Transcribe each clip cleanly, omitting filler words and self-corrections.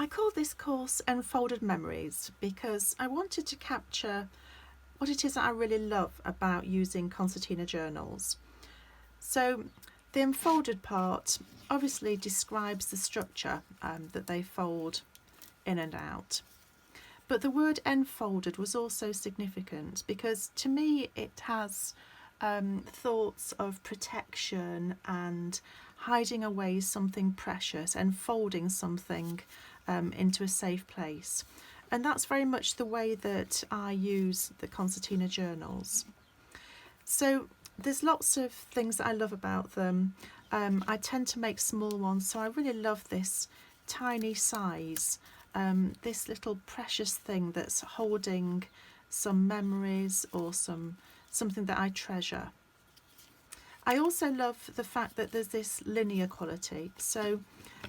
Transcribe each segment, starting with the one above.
I called this course Enfolded Memories because I wanted to capture what it is that I really love about using concertina journals. So the enfolded part obviously describes the structure that they fold in and out. But the word enfolded was also significant because to me it has thoughts of protection and hiding away something precious, enfolding something into a safe place. And that's very much the way that I use the concertina journals. So there's lots of things that I love about them. I tend to make small ones, so I really love this tiny size, this little precious thing that's holding some memories or something that I treasure. I also love the fact that there's this linear quality, so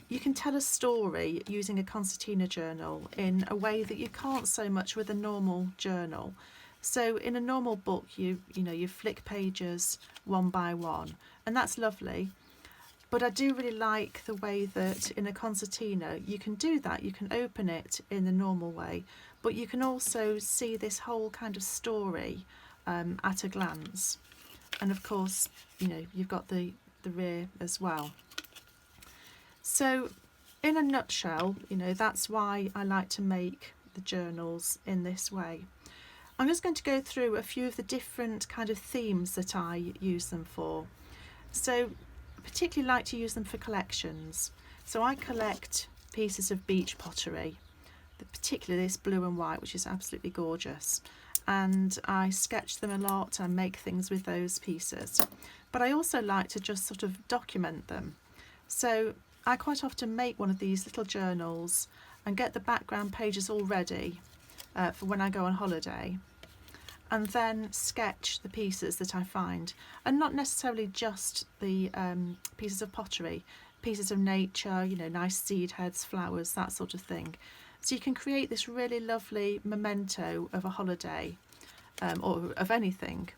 you can tell a story using a concertina journal in a way that you can't so much with a normal journal. So in a normal book you flick pages one by one, and that's lovely. But I do really like the way that in a concertina you can do that. You can open it in the normal way, but you can also see this whole kind of story at a glance. And of course, you've got the rear as well. So in a nutshell, that's why I like to make the journals in this way. I'm just going to go through a few of the different kind of themes that I use them for. So I particularly like to use them for collections. So I collect pieces of beach pottery, particularly this blue and white, which is absolutely gorgeous. And I sketch them a lot and make things with those pieces. But I also like to just sort of document them. So I quite often make one of these little journals and get the background pages all ready for when I go on holiday, and then sketch the pieces that I find, and not necessarily just the pieces of pottery, pieces of nature, nice seed heads, flowers, that sort of thing. So you can create this really lovely memento of a holiday or of anything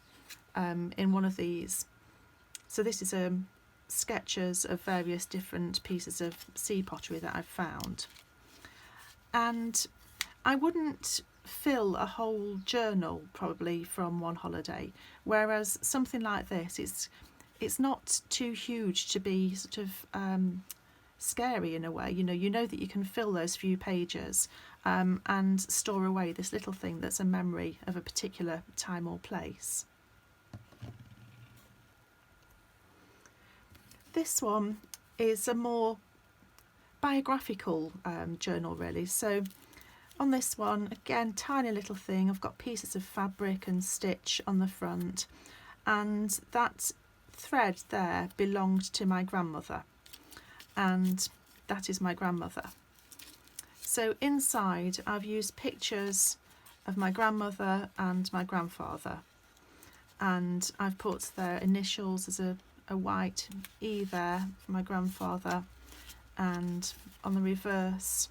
in one of these. So this is sketches of various different pieces of sea pottery that I've found. And I wouldn't fill a whole journal probably from one holiday, whereas something like this, it's not too huge to be sort of scary in a way. You know that you can fill those few pages and store away this little thing that's a memory of a particular time or place. This one is a more biographical journal really. So on this one, again, tiny little thing, I've got pieces of fabric and stitch on the front, and that thread there belonged to my grandmother, and that is my grandmother. So inside I've used pictures of my grandmother and my grandfather, and I've put their initials as a white E there for my grandfather, and on the reverse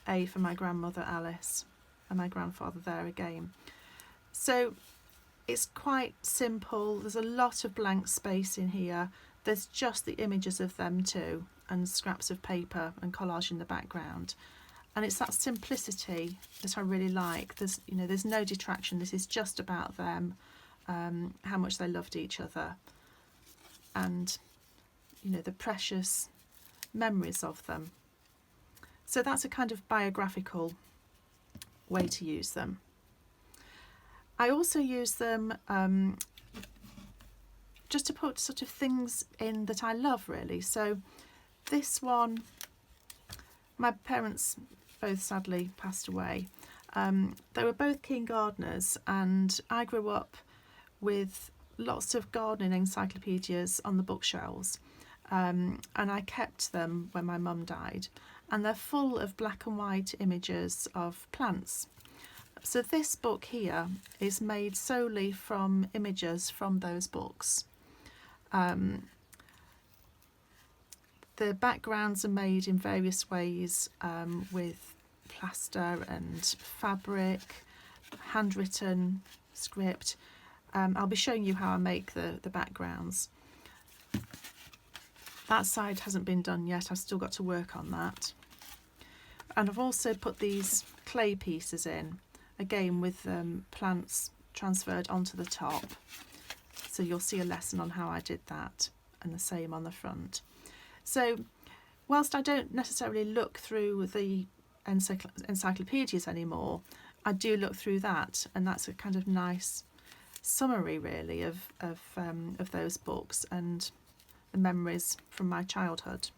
A for my grandmother Alice, and my grandfather there again. So it's quite simple. There's a lot of blank space in here. There's just the images of them too, and scraps of paper and collage in the background. And it's that simplicity that I really like. There's no detraction. This is just about them, how much they loved each other, and the precious memories of them. So that's a kind of biographical way to use them. I also use them just to put sort of things in that I love really. So this one, my parents both sadly passed away. They were both keen gardeners, and I grew up with lots of gardening encyclopedias on the bookshelves, and I kept them when my mum died, and they're full of black and white images of plants. So this book here is made solely from images from those books. The backgrounds are made in various ways with plaster and fabric, handwritten script. I'll be showing you how I make the backgrounds. That side hasn't been done yet, I've still got to work on that. And I've also put these clay pieces in, again with plants transferred onto the top. So you'll see a lesson on how I did that, and the same on the front. So whilst I don't necessarily look through the encyclopedias anymore, I do look through that, and that's a kind of nice summary really of those books and the memories from my childhood.